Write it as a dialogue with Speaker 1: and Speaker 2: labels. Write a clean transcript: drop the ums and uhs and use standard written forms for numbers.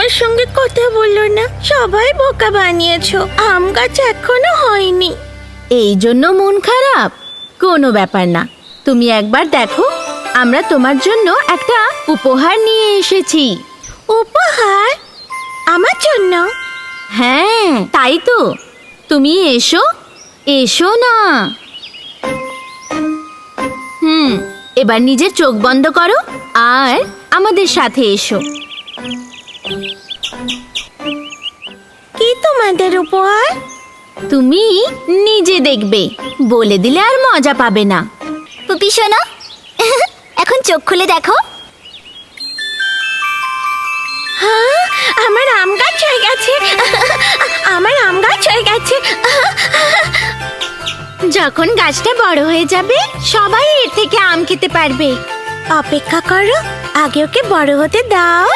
Speaker 1: আমার সঙ্গে কথা বললো না, সবাই বোকা বানিয়েছো। আম গাছ এখনো হয়নি।
Speaker 2: এই জন্য মন খারাপ? কোনো ব্যাপার না, তুমি একবার দেখো, আমরা তোমার জন্য একটা উপহার নিয়ে এসেছি।
Speaker 1: উপহার? আমার জন্য?
Speaker 2: হ্যাঁ, তাই তো। তুমি এসো, এসো না। এবার নিজের চোখ বন্ধ করো আর আমাদের সাথে এসো।
Speaker 1: কি তোমাদের উপহার?
Speaker 2: তুমি নিজে দেখবে, বলে দিলে আর মজা পাবে না।
Speaker 3: পুপি শোনো, এখন চোখ খুলে দেখো।
Speaker 1: হ্যাঁ, আমার আম গাছ হয়ে গেছে। আমার আম গাছ হয়ে গেছে।
Speaker 2: যখন গাছটা বড় হয়ে যাবে, সবাই এর থেকে আম খেতে পারবে।
Speaker 1: অপেক্ষা করো, আগে ওকে বড় হতে দাও।